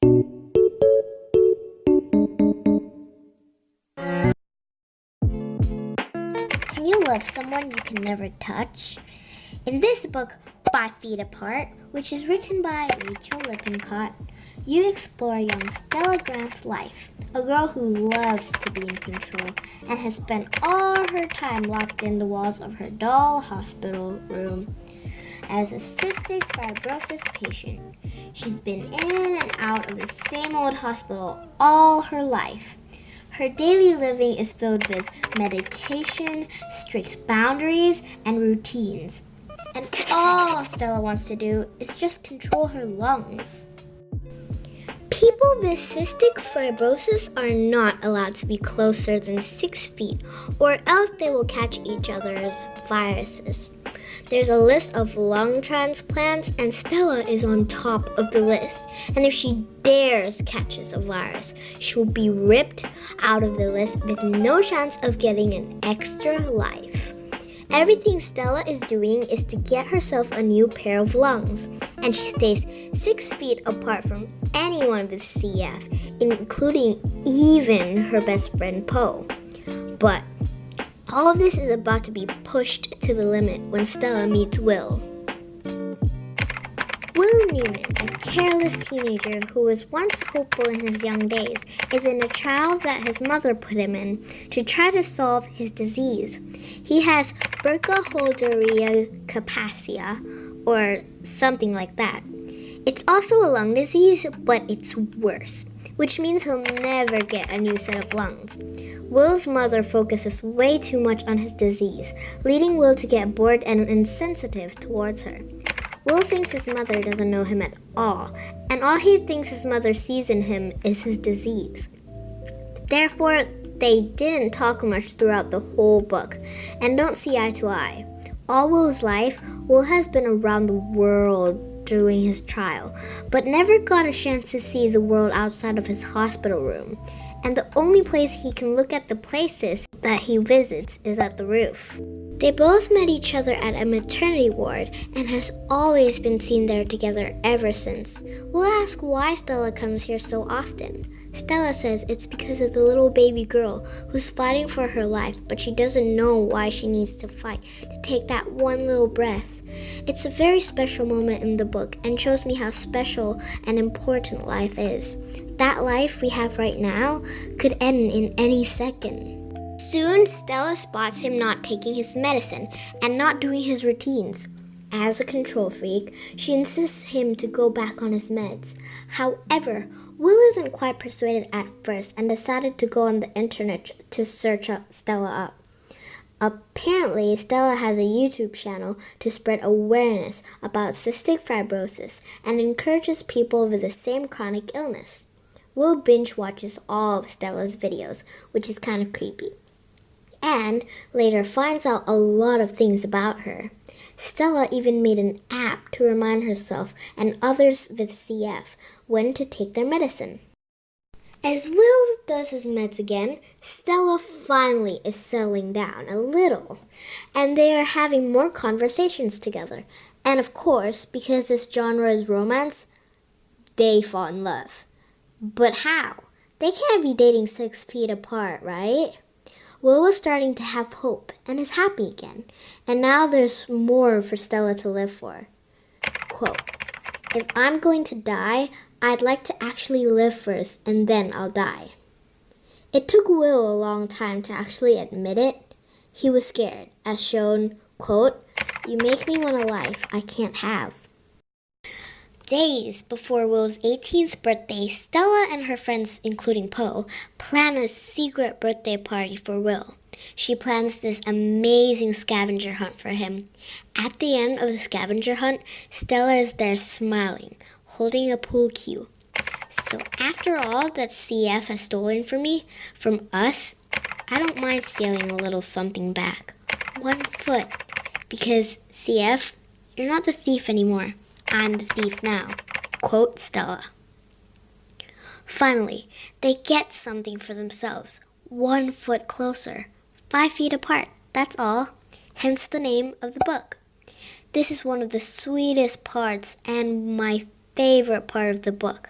Can you love someone you can never touch? In this book, 5 Feet Apart, which is written by Rachel Lippincott, you explore young Stella Grant's life, a girl who loves to be in control and has spent all her time locked in the walls of her doll hospital room. As a cystic fibrosis patient, she's been in and out of the same old hospital all her life. Her daily living is filled with medication, strict boundaries, and routines. And all Stella wants to do is just control her lungs. People with cystic fibrosis are not allowed to be closer than 6 feet, or else they will catch each other's viruses. There's a list of lung transplants, and Stella is on top of the list. And if she dares catches a virus, she will be ripped out of the list with no chance of getting an extra life. Everything Stella is doing is to get herself a new pair of lungs, and she stays 6 feet apart from anyone with CF, including even her best friend Poe. But all of this is about to be pushed to the limit when Stella meets Will. Will Newman, a careless teenager who was once hopeful in his young days, is in a trial that his mother put him in to try to solve his disease. He has Burkholderia capacia, or something like that. It's also a lung disease, but it's worse, which means he'll never get a new set of lungs. Will's mother focuses way too much on his disease, leading Will to get bored and insensitive towards her. Will thinks his mother doesn't know him at all, and all he thinks his mother sees in him is his disease. Therefore, they didn't talk much throughout the whole book, and don't see eye to eye. All Will's life, Will has been around the world during his trial, but never got a chance to see the world outside of his hospital room. And the only place he can look at the places that he visits is at the roof. They both met each other at a maternity ward and has always been seen there together ever since. We'll ask why Stella comes here so often. Stella says it's because of the little baby girl who's fighting for her life, but she doesn't know why she needs to fight to take that one little breath. It's a very special moment in the book and shows me how special and important life is. That life we have right now could end in any second. Soon, Stella spots him not taking his medicine and not doing his routines. As a control freak, she insists him to go back on his meds. However, Will isn't quite persuaded at first and decided to go on the internet to search Stella up. Apparently, Stella has a YouTube channel to spread awareness about cystic fibrosis and encourages people with the same chronic illness. Will binge watches all of Stella's videos, which is kind of creepy, and later finds out a lot of things about her. Stella even made an app to remind herself and others with CF when to take their medicine. As Will does his meds again, Stella finally is settling down a little, and they are having more conversations together. And of course, because this genre is romance, they fall in love. But how? They can't be dating 6 feet apart, right? Will was starting to have hope and is happy again, and now there's more for Stella to live for. Quote, "If I'm going to die, I'd like to actually live first, and then I'll die." It took Will a long time to actually admit it. He was scared, as shown, quote, "You make me want a life I can't have." Days before Will's 18th birthday, Stella and her friends, including Poe, plan a secret birthday party for Will. She plans this amazing scavenger hunt for him. At the end of the scavenger hunt, Stella is there smiling, holding a pool cue. "So after all that CF has stolen from me, from us, I don't mind stealing a little something back. 1 foot. Because CF, you're not the thief anymore. I'm the thief now." Quote Stella. Finally, they get something for themselves. 1 foot closer. 5 feet apart, that's all. Hence the name of the book. This is one of the sweetest parts and my favorite part of the book.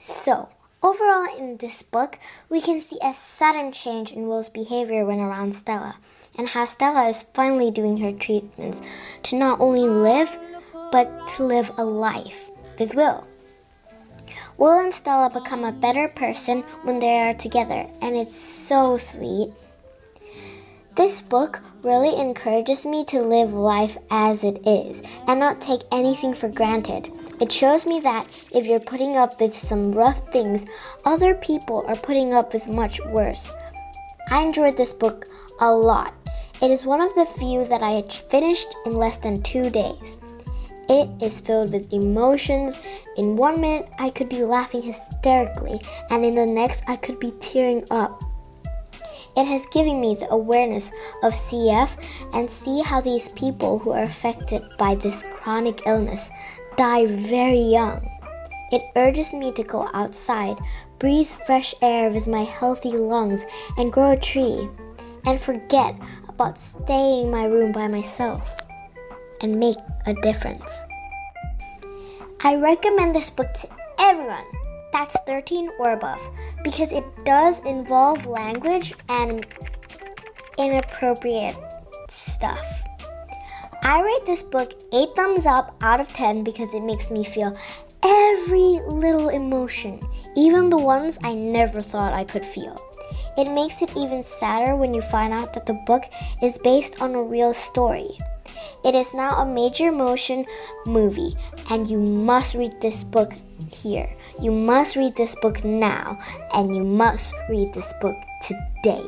So, overall in this book, we can see a sudden change in Will's behavior when around Stella, and how Stella is finally doing her treatments to not only live, but to live a life with Will. Will and Stella become a better person when they are together, and it's so sweet. This book really encourages me to live life as it is and not take anything for granted. It shows me that if you're putting up with some rough things, other people are putting up with much worse. I enjoyed this book a lot. It is one of the few that I had finished in less than 2 days. It is filled with emotions. In 1 minute, I could be laughing hysterically, and in the next, I could be tearing up. It has given me the awareness of CF and see how these people who are affected by this chronic illness die very young. It urges me to go outside, breathe fresh air with my healthy lungs, and grow a tree, and forget about staying in my room by myself, and make a difference. I recommend this book to everyone that's 13 or above because it does involve language and inappropriate stuff. I rate this book 8 thumbs up out of 10 because it makes me feel every little emotion, even the ones I never thought I could feel. It makes it even sadder when you find out that the book is based on a real story. It is now a major motion movie, and you must read this book here. You must read this book now, and you must read this book today.